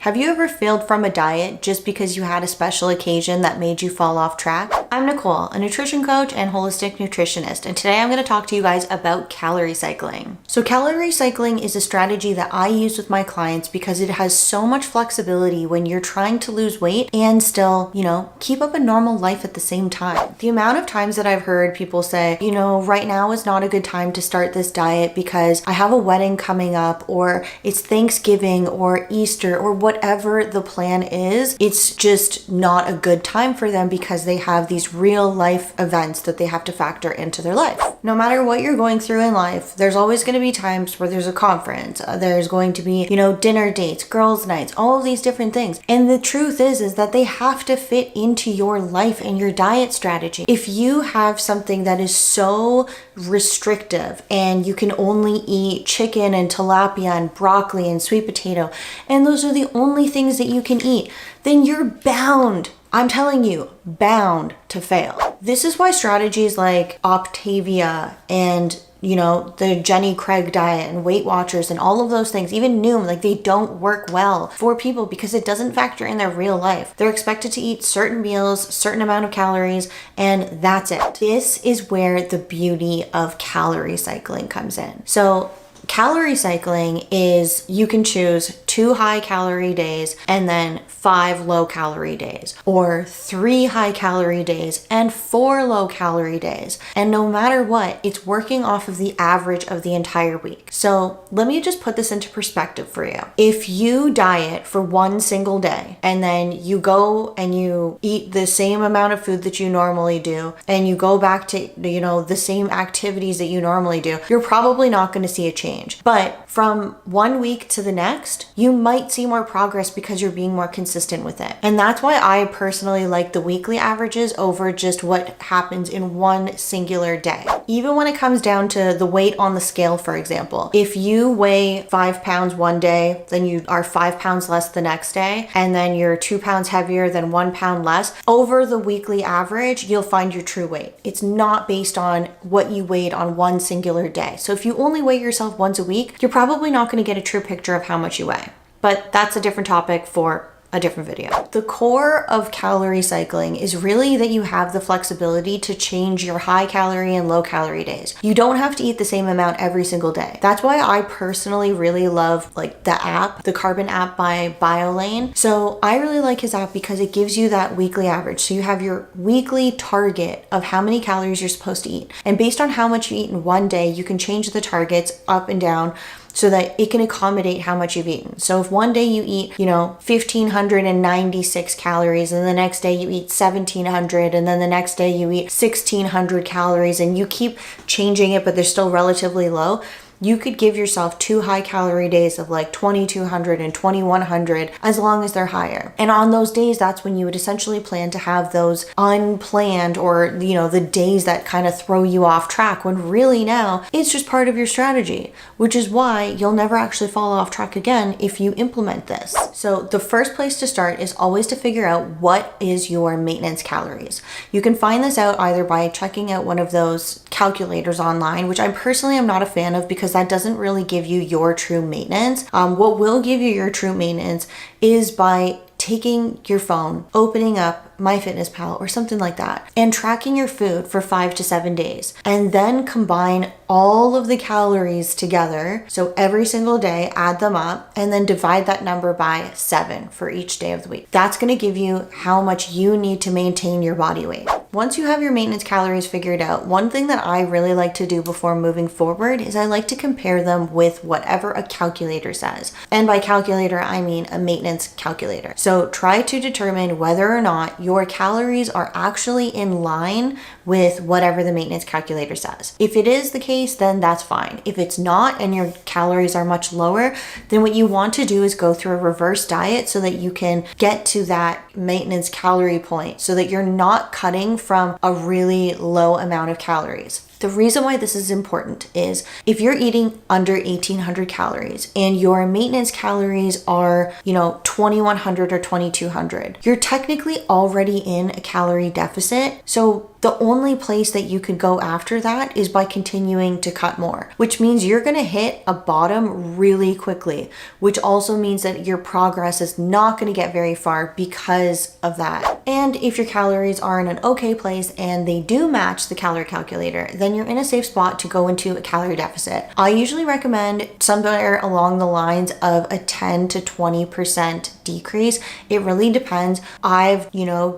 Have you ever failed from a diet just because you had a special occasion that made you fall off track? I'm Nicole, a nutrition coach and holistic nutritionist, and today I'm going to talk to you guys about calorie cycling. So calorie cycling is a strategy that I use with my clients because it has so much flexibility when you're trying to lose weight and still, keep up a normal life at the same time. The amount of times that I've heard people say, right now is not a good time to start this diet because I have a wedding coming up, or it's Thanksgiving or Easter, or whatever the plan is, it's just not a good time for them because they have these real life events that they have to factor into their life. No matter what you're going through in life, there's always going to be times where there's a conference, there's going to be, dinner dates, girls' nights, all of these different things. And the truth is that they have to fit into your life and your diet strategy. If you have something that is so restrictive and you can only eat chicken and tilapia and broccoli and sweet potato, and those are the only things that you can eat, then you're bound, I'm telling you, bound to fail. This is why strategies like Optavia and the Jenny Craig diet and Weight Watchers and all of those things, even Noom, they don't work well for people because it doesn't factor in their real life. They're expected to eat certain meals, certain amount of calories, and that's it. This is where the beauty of calorie cycling comes in. So calorie cycling is you can choose 2 high calorie days and then 5 low calorie days, or 3 high calorie days and 4 low calorie days. And no matter what, it's working off of the average of the entire week. So let me just put this into perspective for you. If you diet for one single day and then you go and you eat the same amount of food that you normally do, and you go back to, the same activities that you normally do, you're probably not going to see a change. But from one week to the next, you might see more progress because you're being more consistent with it. And that's why I personally like the weekly averages over just what happens in one singular day. Even when it comes down to the weight on the scale, for example, if you weigh 5 pounds one day, then you are 5 pounds less the next day, and then you're 2 pounds heavier than 1 pound less, over the weekly average, you'll find your true weight. It's not based on what you weighed on one singular day. So if you only weigh yourself once a week, you're probably not going to get a true picture of how much you weigh. But that's a different topic for a different video. The core of calorie cycling is really that you have the flexibility to change your high calorie and low calorie days. You don't have to eat the same amount every single day. That's why I personally really love the app, the Carbon app by BioLane. So I really like his app because it gives you that weekly average. So you have your weekly target of how many calories you're supposed to eat. And based on how much you eat in one day, you can change the targets up and down so that it can accommodate how much you've eaten. So if one day you eat, 1,596 calories, and the next day you eat 1,700, and then the next day you eat 1,600 calories, and you keep changing it, but they're still relatively low, you could give yourself 2 high calorie days of 2,200 and 2,100 as long as they're higher. And on those days, that's when you would essentially plan to have those unplanned or, the days that kind of throw you off track, when really now it's just part of your strategy, which is why you'll never actually fall off track again if you implement this. So the first place to start is always to figure out what is your maintenance calories. You can find this out either by checking out one of those calculators online, which I personally am not a fan of because that doesn't really give you your true maintenance. What will give you your true maintenance is by taking your phone, opening up MyFitnessPal or something like that, and tracking your food for 5 to 7 days, and then combine all of the calories together. So every single day, add them up, and then divide that number by 7 for each day of the week. That's going to give you how much you need to maintain your body weight. Once you have your maintenance calories figured out, one thing that I really like to do before moving forward is I like to compare them with whatever a calculator says. And by calculator, I mean a maintenance calculator. So try to determine whether or not your calories are actually in line with whatever the maintenance calculator says. If it is the case, then that's fine. If it's not and your calories are much lower, then what you want to do is go through a reverse diet so that you can get to that maintenance calorie point so that you're not cutting from a really low amount of calories. The reason why this is important is if you're eating under 1800 calories and your maintenance calories are, 2100 or 2200, you're technically already in a calorie deficit. So the only place that you could go after that is by continuing to cut more, which means you're going to hit a bottom really quickly, which also means that your progress is not going to get very far because of that. And if your calories are in an okay place and they do match the calorie calculator, then you're in a safe spot to go into a calorie deficit. I usually recommend somewhere along the lines of a 10 to 20% decrease. It really depends. I've,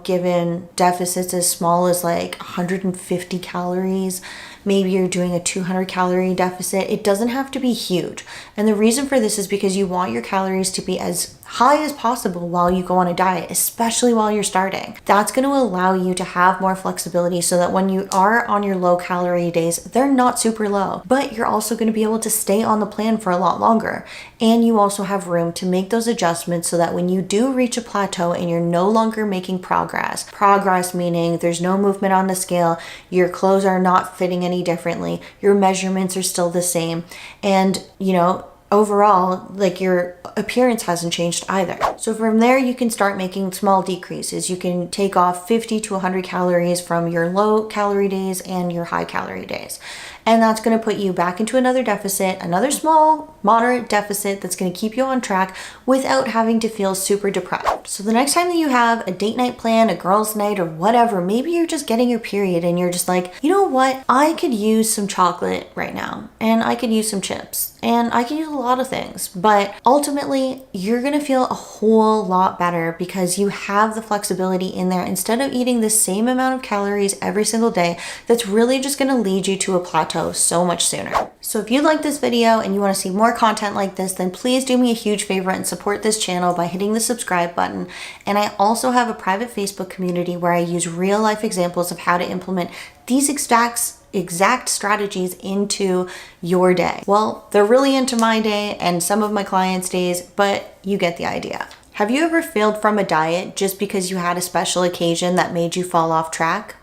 given deficits as small as like 150 calories. Maybe you're doing a 200 calorie deficit. It doesn't have to be huge. And the reason for this is because you want your calories to be as high as possible while you go on a diet, especially while you're starting. That's going to allow you to have more flexibility so that when you are on your low calorie days, they're not super low, but you're also going to be able to stay on the plan for a lot longer. And you also have room to make those adjustments so that when you do reach a plateau and you're no longer making progress meaning there's no movement on the scale, your clothes are not fitting any differently, your measurements are still the same, and overall, like, your appearance hasn't changed either. So from there, you can start making small decreases. You can take off 50 to 100 calories from your low calorie days and your high calorie days. And that's going to put you back into another deficit, another small, moderate deficit that's going to keep you on track without having to feel super deprived. So the next time that you have a date night plan, a girls' night, or whatever, maybe you're just getting your period and you're just like, you know what? I could use some chocolate right now, and I could use some chips, and I can use a lot of things. But ultimately, you're going to feel a whole lot better because you have the flexibility in there. Instead of eating the same amount of calories every single day, that's really just going to lead you to a plateau so much sooner. So if you like this video and you want to see more content like this, then please do me a huge favor and support this channel by hitting the subscribe button. And I also have a private Facebook community where I use real life examples of how to implement these exact strategies into your day. Well, they're really into my day and some of my clients' days, but you get the idea. Have you ever failed from a diet just because you had a special occasion that made you fall off track?